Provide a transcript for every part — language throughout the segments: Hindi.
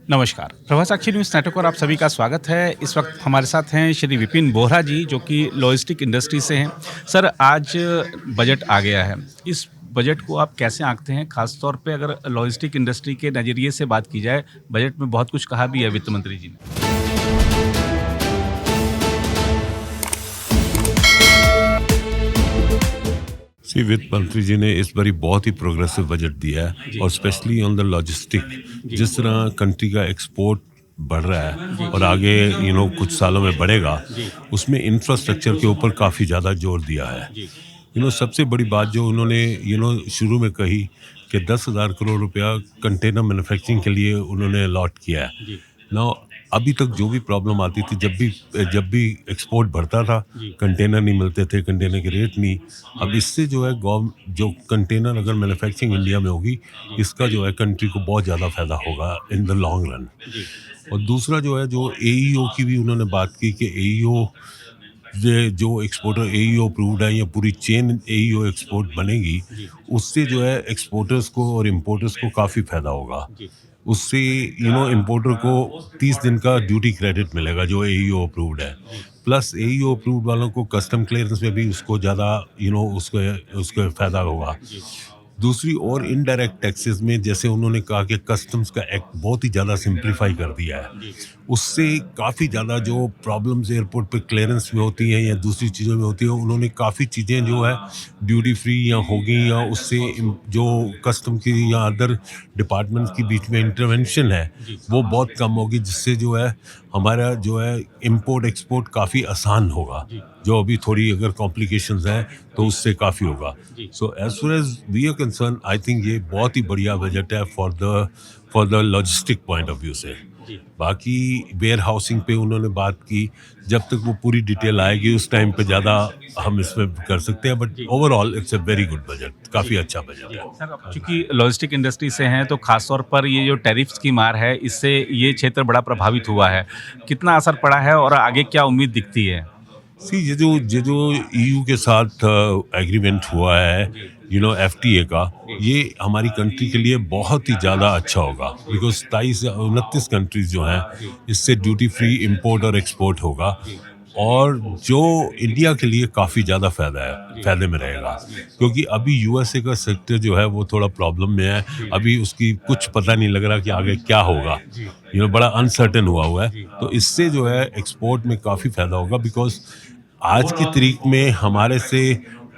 नमस्कार, प्रभासाक्षी न्यूज़ नेटवर्क पर आप सभी का स्वागत है। इस वक्त हमारे साथ हैं श्री विपिन बोहरा जी, जो कि लॉजिस्टिक इंडस्ट्री से हैं। सर, आज बजट आ गया है। इस बजट को आप कैसे आंकते हैं? ख़ास तौर पे अगर लॉजिस्टिक इंडस्ट्री के नज़रिए से बात की जाए, बजट में बहुत कुछ कहा भी है वित्त मंत्री जी ने। सी वित्त मंत्री जी ने इस बारी बहुत ही प्रोग्रेसिव बजट दिया है और स्पेशली ऑन द लॉजिस्टिक। जिस तरह कंट्री का एक्सपोर्ट बढ़ रहा है और आगे कुछ सालों में बढ़ेगा, उसमें इंफ्रास्ट्रक्चर के ऊपर काफ़ी ज़्यादा जोर दिया है। सबसे बड़ी बात जो उन्होंने शुरू में कही कि 10,000 करोड़ रुपया कंटेनर मैन्युफैक्चरिंग के लिए उन्होंने अलॉट किया है ना। अभी तक जो भी प्रॉब्लम आती थी, जब भी एक्सपोर्ट बढ़ता था, कंटेनर नहीं मिलते थे, कंटेनर के रेट नहीं। अब इससे जो है जो कंटेनर अगर मैन्युफैक्चरिंग इंडिया में होगी, इसका जो है कंट्री को बहुत ज़्यादा फायदा होगा इन द लॉन्ग रन। और दूसरा जो है, जो AEO की भी उन्होंने बात की कि AEO जो एक्सपोर्टर AEO अप्रूव्ड है या पूरी चेन AEO एक्सपोर्ट बनेगी, उससे जो है एक्सपोर्टर्स को और इम्पोर्टर्स को काफ़ी फायदा होगा। उससे इम्पोर्टर को 30 दिन का ड्यूटी क्रेडिट मिलेगा जो AEO अप्रूव्ड है। प्लस AEO अप्रूव्ड वालों को कस्टम क्लियरेंस में भी उसको ज़्यादा उसको फ़ायदा होगा। दूसरी और इनडायरेक्ट टैक्सेस में जैसे उन्होंने कहा कि कस्टम्स का एक्ट बहुत ही ज़्यादा सिंप्लीफाई कर दिया है, उससे काफ़ी ज़्यादा जो प्रॉब्लम्स एयरपोर्ट पे क्लियरेंस में होती हैं या दूसरी चीज़ों में होती है, उन्होंने काफ़ी चीज़ें जो है ड्यूटी फ्री या होगी, या उससे जो कस्टम की या अदर डिपार्टमेंट्स के बीच में इंटरवेंशन है वो बहुत कम होगी, जिससे जो है हमारा जो है इंपोर्ट एक्सपोर्ट काफ़ी आसान होगा। जो अभी थोड़ी अगर कॉम्प्लिकेशंस हैं तो उससे काफ़ी होगा। So as far as we are concerned, I think ये बहुत ही बढ़िया बजट है for the logistic point of view से। बाकी वेयर हाउसिंग पे उन्होंने बात की, जब तक वो पूरी डिटेल आएगी उस टाइम पे ज़्यादा हम इसमें कर सकते हैं, but overall it's a very good budget, काफ़ी अच्छा बजट है। सर, अब चूँकि लॉजिस्टिक इंडस्ट्री से हैं, तो ख़ास तौर पर ये जो टैरिफ्स की मार है, इससे ये क्षेत्र बड़ा प्रभावित हुआ है। कितना असर पड़ा है और आगे क्या उम्मीद दिखती है? सी ये जो EU के साथ एग्रीमेंट हुआ है FTA का, ये हमारी कंट्री के लिए बहुत ही ज़्यादा अच्छा होगा, बिकॉज 23 या 29 कंट्रीज जो हैं, इससे ड्यूटी फ्री इंपोर्ट और एक्सपोर्ट होगा, और जो इंडिया के लिए काफ़ी ज़्यादा फ़ायदे में रहेगा, क्योंकि अभी USA का सेक्टर जो है वो थोड़ा प्रॉब्लम में है। अभी उसकी कुछ पता नहीं लग रहा कि आगे क्या होगा, बड़ा अनसर्टेन हुआ है। तो इससे जो है एक्सपोर्ट में काफ़ी फ़ायदा होगा, बिकॉज आज की तारीख में हमारे से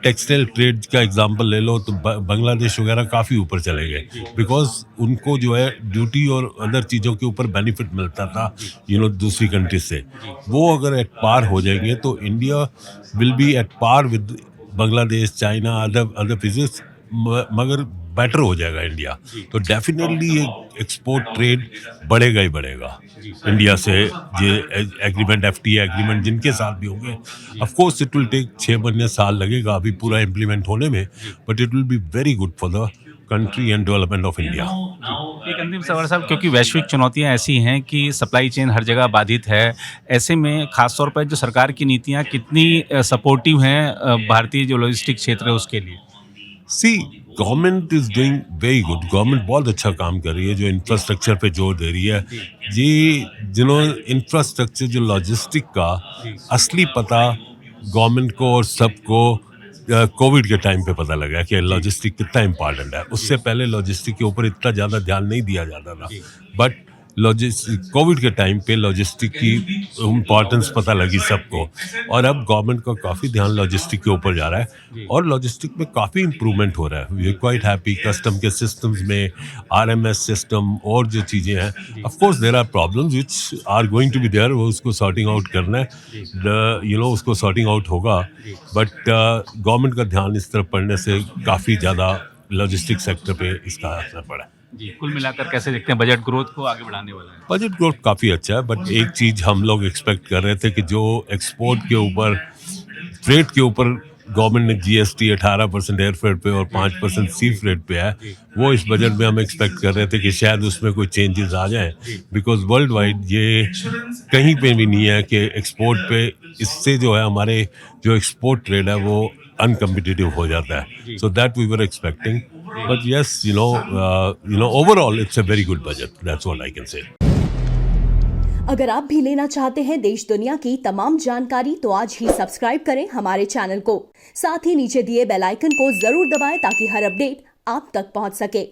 टेक्सटाइल ट्रेड का एग्जांपल ले लो तो बांग्लादेश वगैरह काफ़ी ऊपर चले गए, बिकॉज उनको जो है ड्यूटी और अदर चीज़ों के ऊपर बेनिफिट मिलता था दूसरी कंट्री से। वो अगर एट पार हो जाएंगे तो India will be at par with Bangladesh, China, other pieces, मगर बेटर हो जाएगा इंडिया। तो डेफिनेटली ये एक्सपोर्ट ट्रेड बढ़ेगा ही बढ़ेगा इंडिया से। ये एग्रीमेंट FTA एग्रीमेंट जिनके साथ भी होंगे, of course it will take 6 महीने साल लगेगा अभी पूरा इम्प्लीमेंट होने में, but it will be very good for the country and development of India. एक अंतिम सवाल साहब, क्योंकि वैश्विक चुनौतियां ऐसी हैं कि सप्लाई चेन हर जगह बाधित है, ऐसे में खास तौर पर जो सरकार की नीतियां कितनी सपोर्टिव हैं भारतीय जो लॉजिस्टिक क्षेत्र है उसके लिए? See government is doing very good. Government बहुत अच्छा काम कर रही है, जो इंफ्रास्ट्रक्चर पे जोर दे रही है। ये इंफ्रास्ट्रक्चर जो लॉजिस्टिक का असली पता गवर्नमेंट को और सबको कोविड के टाइम पे पता लगा कि लॉजिस्टिक कितना इम्पॉर्टेंट है। उससे पहले लॉजिस्टिक के ऊपर इतना ज़्यादा ध्यान नहीं दिया जाता था, बट कोविड के टाइम पे लॉजिस्टिक की इम्पोर्टेंस पता लगी सबको, और अब गवर्नमेंट का काफ़ी ध्यान लॉजिस्टिक के ऊपर जा रहा है और लॉजिस्टिक में काफ़ी इम्प्रूवमेंट हो रहा है। We are quite happy. Custom के सिस्टम्स में RMS सिस्टम और जो चीज़ें हैं, of course there are problems which are going to be there, वो उसको सॉर्टिंग आउट करना है, उसको सॉर्टिंग आउट होगा, बट गवर्नमेंट का ध्यान इस तरफ पड़ने से काफ़ी ज़्यादा लॉजिस्टिक सेक्टर पे इसका असर पड़ा है। जी, कुल मिलाकर कैसे देखते हैं बजट ग्रोथ को आगे बढ़ाने वाला है? बजट ग्रोथ काफ़ी अच्छा है, बट एक चीज़ हम लोग एक्सपेक्ट कर रहे थे कि जो एक्सपोर्ट के ऊपर, फ्रेट के ऊपर गवर्नमेंट ने GST 18% एयरफेयर पे और 5% सी फ्रेट पे है, वो इस बजट में हम एक्सपेक्ट कर रहे थे कि शायद उसमें कोई चेंजेस आ जाएं, बिकॉज वर्ल्ड वाइड ये कहीं पे भी नहीं है कि एक्सपोर्ट पे, इससे जो है हमारे जो एक्सपोर्ट ट्रेड है वो अनकम्पिटिटिव हो जाता है। So that we were expecting, but yes, overall it's a very good budget. That's what I can say. अगर आप भी लेना चाहते हैं देश दुनिया की तमाम जानकारी तो आज ही सब्सक्राइब करें हमारे चैनल को। साथ ही नीचे दिए बेल आइकन को जरूर दबाएं ताकि हर अपडेट आप तक पहुंच सके।